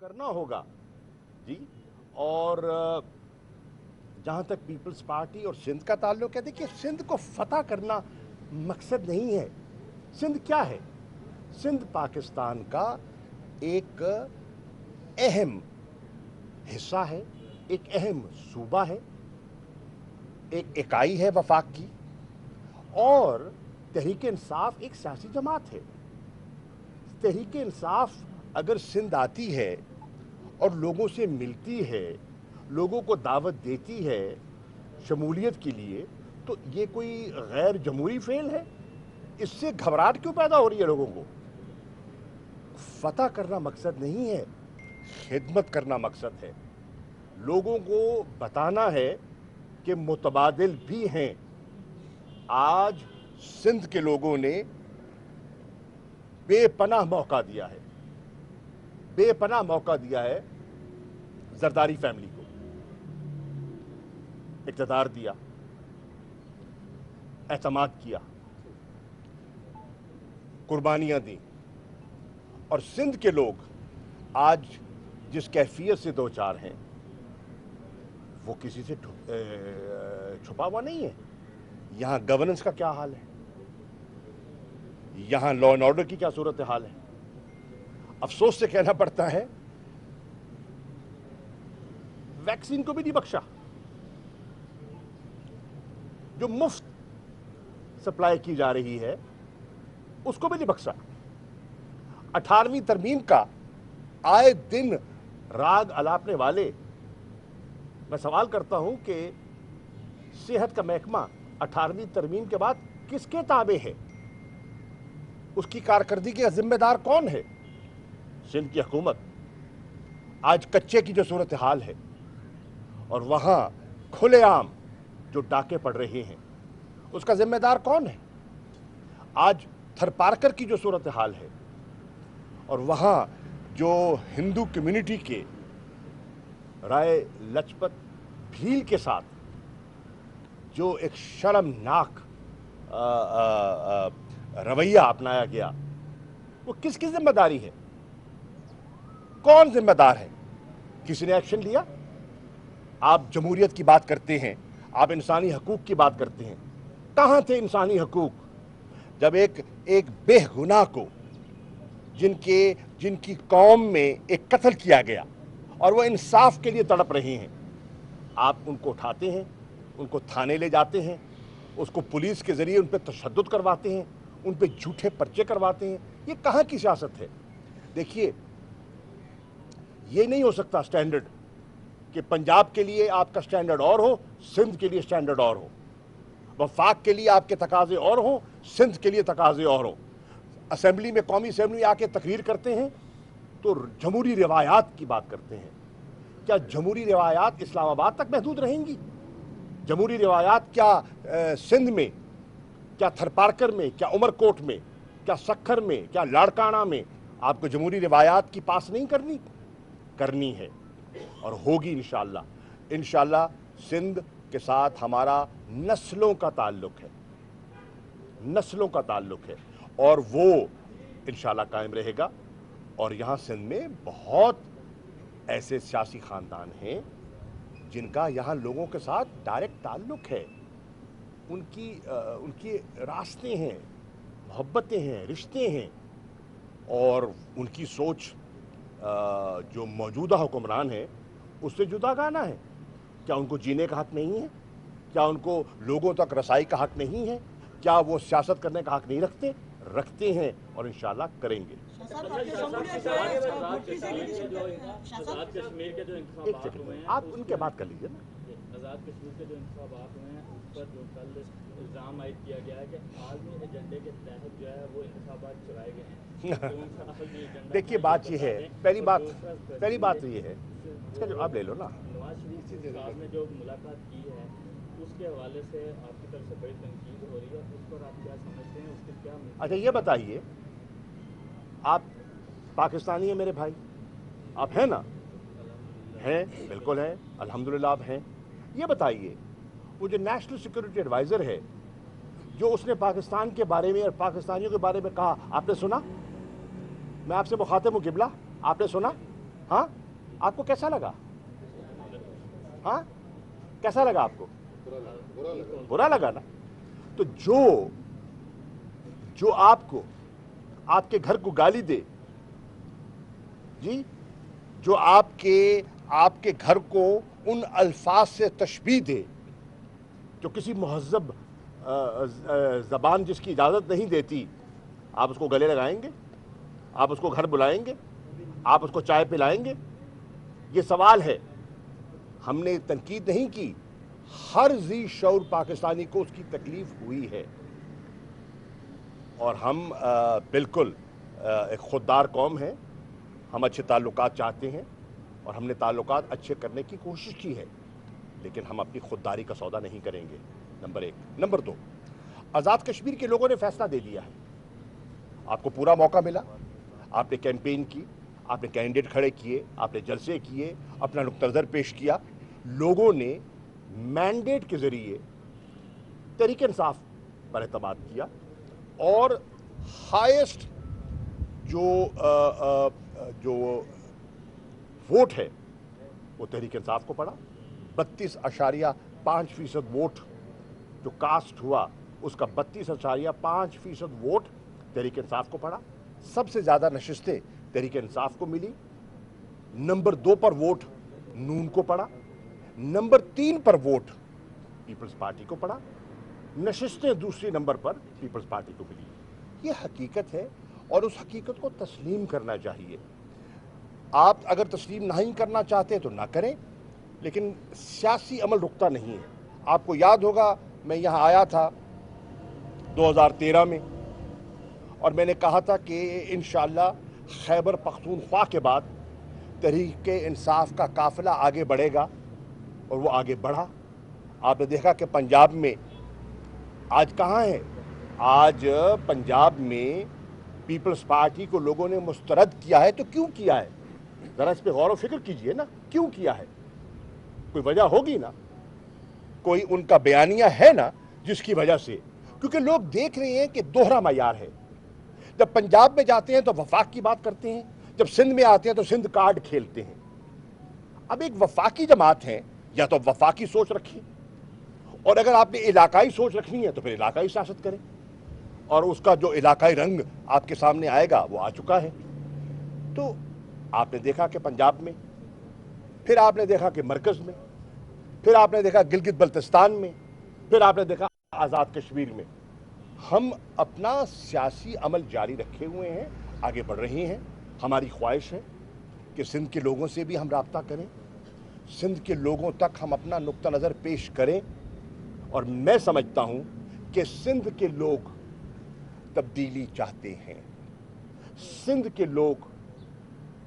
करना होगा जी। और जहाँ तक पीपल्स पार्टी और सिंध का ताल्लुक है, देखिए सिंध को फतह करना मकसद नहीं है। सिंध क्या है? सिंध पाकिस्तान का एक अहम हिस्सा है, एक अहम सूबा है, एक इकाई है वफाक की। और तहरीक इंसाफ एक सियासी जमात है। तहरीक इंसाफ अगर सिंध आती है और लोगों से मिलती है, लोगों को दावत देती है शमूलियत के लिए, तो ये कोई गैर जमहूरी फेल है? इससे घबराहट क्यों पैदा हो रही है लोगों को? फतह करना मकसद नहीं है, खिदमत करना मकसद है। लोगों को बताना है कि मुतबादिल भी हैं। आज सिंध के लोगों ने बेपनाह मौका दिया है, बेपनाह मौका दिया है जरदारी फैमिली को। इक़्तिदार दिया, एतमाद किया, कुर्बानियां दी। और सिंध के लोग आज जिस कैफियत से दो चार हैं वो किसी से छुपा हुआ नहीं है। यहाँ गवर्नेंस का क्या हाल है, यहाँ लॉ एंड ऑर्डर की क्या सूरत हाल है। अफसोस से कहना पड़ता है वैक्सीन को भी नहीं बख्शा, जो मुफ्त सप्लाई की जा रही है उसको भी नहीं बख्शा। 18वीं तरमीम का आए दिन राग अलापने वाले, मैं सवाल करता हूं कि सेहत का महकमा 18वीं तरमीम के बाद किसके ताबे है? उसकी कारकर्दगी का जिम्मेदार कौन है? सिंध की हुकूमत। आज कच्चे की जो सूरत हाल है और वहां खुलेआम जो डाके पड़ रहे हैं, उसका जिम्मेदार कौन है? आज थरपारकर की जो सूरत हाल है और वहां जो हिंदू कम्युनिटी के राय लजपत भील के साथ जो एक शर्मनाक रवैया अपनाया गया, वो किसकी जिम्मेदारी है? कौन जिम्मेदार है? किसी ने एक्शन लिया? आप जमहूरियत की बात करते हैं, आप इंसानी हकूक की बात करते हैं, कहाँ थे इंसानी हकूक जब एक बेगुनाह को जिनकी कौम में एक कत्ल किया गया और वो इंसाफ के लिए तड़प रहे हैं, आप उनको उठाते हैं, उनको थाने ले जाते हैं, उसको पुलिस के जरिए उन पर तशद्दुद करवाते हैं, उन पर झूठे पर्चे करवाते हैं। ये कहाँ की सियासत है? देखिए, ये नहीं हो सकता स्टैंडर्ड कि पंजाब के लिए आपका स्टैंडर्ड और हो, सिंध के लिए स्टैंडर्ड और हो, वफाक के लिए आपके तकाजे और हो, सिंध के लिए तकाजे और हो। असेंबली में, कौमी असेंबली में आके तकरीर करते हैं तो जमहूरी रिवायात की बात करते हैं। क्या जमहूरी रिवायात इस्लामाबाद तक महदूद रहेंगी? जमहूरी रिवायात क्या सिंध में, क्या थरपारकर में, क्या उमरकोट में, क्या सक्खर में, क्या लाड़काना में आपको जमहूरी रिवायात की पास नहीं करनी है और होगी इंशाअल्लाह। इंशाअल्लाह सिंध के साथ हमारा नस्लों का ताल्लुक है, नस्लों का ताल्लुक है और वो इंशाअल्लाह कायम रहेगा। और यहाँ सिंध में बहुत ऐसे सियासी ख़ानदान हैं जिनका यहाँ लोगों के साथ डायरेक्ट ताल्लुक है, उनकी रास्ते हैं, मोहब्बतें हैं, रिश्ते हैं और उनकी सोच जो मौजूदा हुक्मरान है उससे जुदागाना है। क्या उनको जीने का हक नहीं है? क्या उनको लोगों तक रसाई का हक नहीं है? क्या वो सियासत करने का हक नहीं रखते हैं और इंशाअल्लाह करेंगे। आप उनके बात कर लीजिए ना। आज़ाद कश्मीर के जो इंतखाबात हुए हैं उस पर जो कल इल्ज़ाम आयद किया गया है कि आलमी एजेंडे के तहत जो है वो इंतखाबात चुराए गए हैं। देखिए, बात ये है, पहली बात ये है, इसका जवाब ले लो ना। नवाज शरीफ साहब ने जो मुलाकात की है उसके हवाले से आपकी तरफ से बड़ी तनकीद हो रही है, उस पर आप क्या समझते हैं, उसके क्या? अच्छा ये बताइए, आप पाकिस्तानी हैं मेरे भाई, आप हैं ना? हैं, बिल्कुल हैं, अल्हम्दुलिल्लाह आप हैं। ये बताइए, वो जो नेशनल सिक्योरिटी एडवाइज़र है, जो उसने पाकिस्तान के बारे में और पाकिस्तानियों के बारे में कहा, आपने सुना? मैं आपसे मुखातिब हूँ किबला, आपने सुना? हाँ, आपको कैसा लगा? हाँ, कैसा लगा आपको? बुरा लगा ना? तो जो आपको आपके घर को गाली दे, जी, जो आपके घर को उन अल्फाज से तशबीह दे जो किसी महज़्ज़ब ज़बान जिसकी इजाज़त नहीं देती, आप उसको गले लगाएंगे? आप उसको घर बुलाएंगे? आप उसको चाय पिलाएंगे? ये सवाल है। हमने तनकीद नहीं की, हर ज़ी शऊर पाकिस्तानी को उसकी तकलीफ़ हुई है, और हम बिल्कुल एक खुददार कौम है। हम अच्छे ताल्लुकात चाहते हैं और हमने ताल्लुकात अच्छे करने की कोशिश की है, लेकिन हम अपनी खुददारी का सौदा नहीं करेंगे, नंबर एक। नंबर दो, आज़ाद कश्मीर के लोगों ने फैसला दे लिया है। आपको पूरा मौका मिला, आपने कैंपेन की, आपने कैंडिडेट खड़े किए, आपने जलसे किए, अपना नुक्ता नज़र पेश किया। लोगों ने मैंडेट के ज़रिए तहरीक इंसाफ पर एतमाद किया और हाईएस्ट जो वोट है वो तहरीक इंसाफ को पड़ा। 32.5% वोट जो कास्ट हुआ, उसका 32.5% वोट तहरीक इंसाफ को पड़ा। सबसे ज़्यादा नशिस्तें तहरीक इंसाफ को मिली। नंबर 2 पर वोट नून को पड़ा। नंबर 3 पर वोट पीपल्स पार्टी को पड़ा। नशिस्तें दूसरे नंबर पर पीपल्स पार्टी को मिली। ये हकीकत है और उस हकीकत को तस्लीम करना चाहिए। आप अगर तस्लीम नहीं करना चाहते तो ना करें, लेकिन सियासी अमल रुकता नहीं है। आपको याद होगा, मैं यहाँ आया था 2013 में और मैंने कहा था कि इंशाअल्लाह खैबर पख्तूनख्वा के बाद तहरीक इंसाफ का काफ़िला आगे बढ़ेगा, और वो आगे बढ़ा। आपने देखा कि पंजाब में आज कहाँ है? आज पंजाब में पीपल्स पार्टी को लोगों ने मुस्तरद किया है। तो क्यों किया है? ज़रा इस पर गौर व फिक्र कीजिए ना, क्यों किया है? कोई वजह होगी ना, कोई उनका बयानिया है ना जिसकी वजह से। क्योंकि लोग देख रहे हैं कि दोहरा मयार है। जब पंजाब में जाते हैं तो वफाक की बात करते हैं, जब सिंध में आते हैं तो सिंध कार्ड खेलते हैं। अब एक वफाकी जमात है, या तो वफाकी सोच रखिए, और अगर आपने इलाकाई सोच रखनी है तो फिर इलाकाई सियासत करें, और उसका जो इलाकाई रंग आपके सामने आएगा वो आ चुका है। तो आपने देखा कि पंजाब में, फिर आपने देखा कि मरकज़ में, फिर आपने देखा गिलगित बल्तिस्तान में, फिर आपने देखा आज़ाद कश्मीर में। हम अपना सियासी अमल जारी रखे हुए हैं, आगे बढ़ रहे हैं। हमारी ख्वाहिश है कि सिंध के लोगों से भी हम राब्ता करें, सिंध के लोगों तक हम अपना नुक्ता नज़र पेश करें, और मैं समझता हूं कि सिंध के लोग तब्दीली चाहते हैं। सिंध के लोग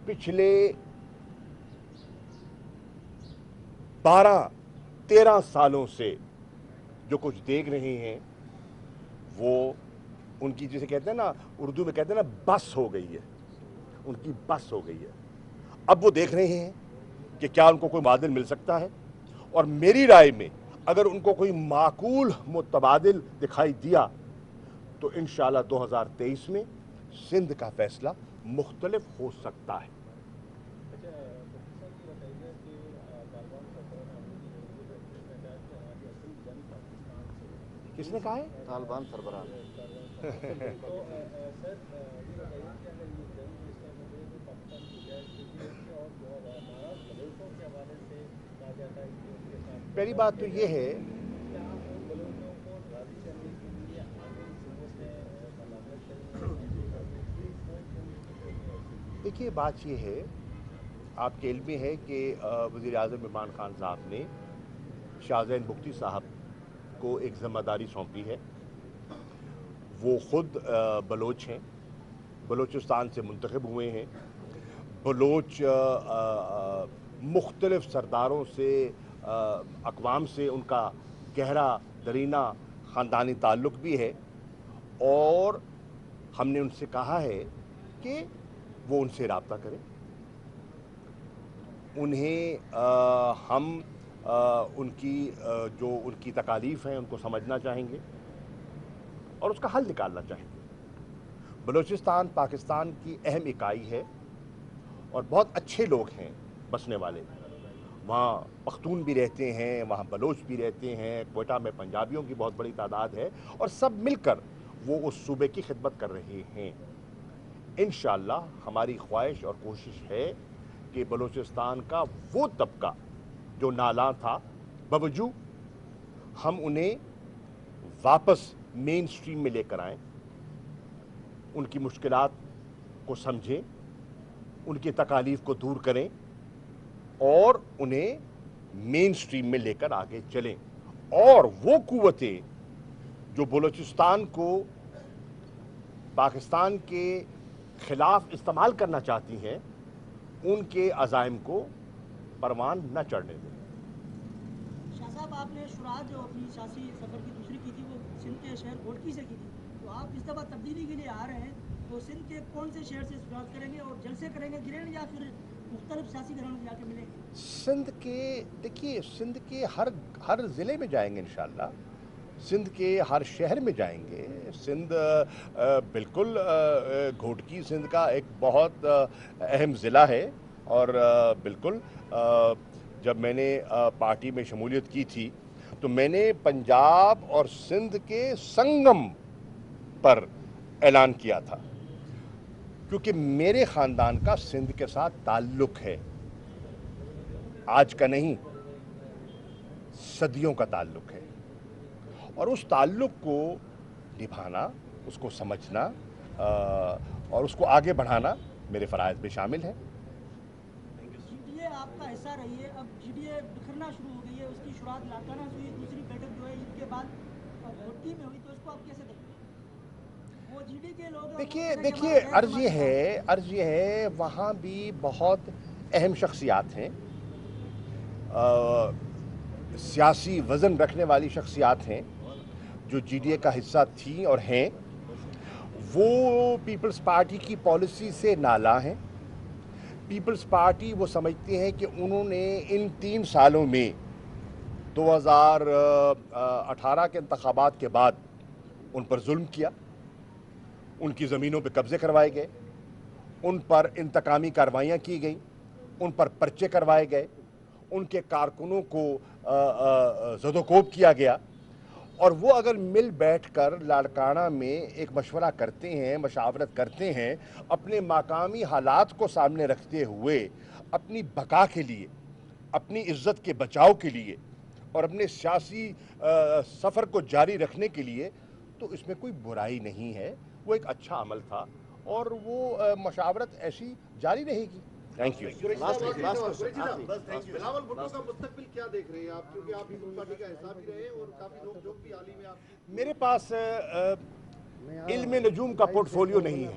पिछले 12-13 सालों से जो कुछ देख रहे हैं वो उनकी, जिसे कहते हैं ना, उर्दू में कहते हैं ना, बस हो गई है, उनकी बस हो गई है। अब वो देख रहे हैं कि क्या उनको कोई मुआदिल मिल सकता है, और मेरी राय में अगर उनको कोई माकूल मुतबादिल दिखाई दिया तो इंशाअल्लाह 2023 में सिंध का फैसला मुख्तलिफ हो सकता है। किसने कहा है? तालिबान सरबराह पहली बात तो ये है, देखिए बात ये है, आपके इल्म में है कि वज़ीर आज़म इमरान खान साहब ने शाहज़ैन बुख्ती साहब को एक ज़िम्मेदारी सौंपी है। वो ख़ुद बलोच हैं, बलोचिस्तान से मुंतखब हुए हैं। बलोच मुख्तलिफ़ सरदारों से, अक़वाम से उनका गहरा दरीना ख़ानदानी ताल्लुक़ भी है, और हमने उनसे कहा है कि वो उनसे राब्ता करें। उन्हें हम उनकी जो उनकी तकालीफ़ हैं उनको समझना चाहेंगे और उसका हल निकालना चाहेंगे। बलूचिस्तान पाकिस्तान की अहम इकाई है, اور بہت اچھے لوگ ہیں بسنے والے. وہاں پختون بھی رہتے ہیں, وہاں بلوچ بھی رہتے ہیں, کوئٹہ میں پنجابیوں کی بہت بڑی تعداد ہے, اور سب مل کر وہ اس صوبے کی خدمت کر رہے ہیں. انشاءاللہ ہماری خواہش اور کوشش ہے کہ بلوچستان کا وہ طبقہ جو نالاں تھا, بوجود ہم انہیں واپس مین سٹریم میں لے کر آئیں, ان کی مشکلات کو سمجھیں, ان کی تکالیف کو دور کریں اور انہیں مین سٹریم میں لے کر آگے چلیں. اور وہ قوتیں جو بلوچستان کو پاکستان کے خلاف استعمال کرنا چاہتی ہیں, ان کے عزائم کو پروان نہ چڑھنے دیں. شاہ صاحب, آپ نے شروعات جو اپنی سیاسی سفر کی دوسری کی تھی وہ سندھ کے شہر گھوٹکی سے کی تھی, تو آپ اس دفعہ تبدیلی کے لیے آ رہے ہیں, تو سندھ کے کون سے شہر سے شروعات کریں گے اور جلسے کریں گے گرین یا پھر مختلف سیاسی گھرانوں میں جا کے ملیں گے؟ سندھ کے دیکھیے, سندھ کے ہر ضلع میں جائیں گے انشاءاللہ, سندھ کے ہر شہر میں جائیں گے. سندھ بالکل گھوٹکی سندھ کا ایک بہت اہم ضلع ہے, اور بالکل جب میں نے پارٹی میں شمولیت کی تھی تو میں نے پنجاب اور سندھ کے سنگم پر اعلان کیا تھا, کیونکہ میرے خاندان کا سندھ کے ساتھ تعلق ہے, آج کا نہیں, صدیوں کا تعلق ہے, اور اس تعلق کو نبھانا, اس کو سمجھنا اور اس کو آگے بڑھانا میرے فرائض میں شامل ہے. جی ڈی اے آپ کا حصہ رہی ہے, اب جی ڈی اے بکھرنا شروع ہو گئی ہے, اس کی شروعات لاکانہ سے ہوئی, دوسری بیٹھک جو ہے عید کے بعد گھوٹکی میں ہوئی, تو اس کو آپ کیسے دیکھتے ہیں؟ وہ جی ڈی کے لوگ دیکھیے عرض یہ ہے وہاں بھی بہت اہم شخصیات ہیں, سیاسی وزن رکھنے والی شخصیات ہیں جو جی ڈی اے کا حصہ تھیں اور ہیں. وہ پیپلز پارٹی کی پالیسی سے نالاں ہیں. پیپلز پارٹی وہ سمجھتے ہیں کہ انہوں نے ان 3 سالوں میں 2018 کے انتخابات کے بعد ان پر ظلم کیا, ان کی زمینوں پہ قبضے کروائے گئے, ان پر انتقامی کارروائیاں کی گئیں, ان پر پرچے کروائے گئے, ان کے کارکنوں کو زد و کوب کیا گیا. اور وہ اگر مل بیٹھ کر لاڑکانہ میں ایک مشورہ کرتے ہیں, مشاورت کرتے ہیں, اپنے مقامی حالات کو سامنے رکھتے ہوئے اپنی بقا کے لیے, اپنی عزت کے بچاؤ کے لیے اور اپنے سیاسی سفر کو جاری رکھنے کے لیے, تو اس میں کوئی برائی نہیں ہے. وہ ایک اچھا عمل تھا اور وہ مشاورت ایسی جاری رہے گی. Thank you. بلاول بھٹو کا مستقبل کیا دیکھ رہے ہیں آپ, کیونکہ آپ پیپلز پارٹی کا حصہ بھی رہے اور کافی لوگ جو بھی حال ہی میں آپ, میرے پاس علم نجوم کا پورٹ فولیو نہیں ہے.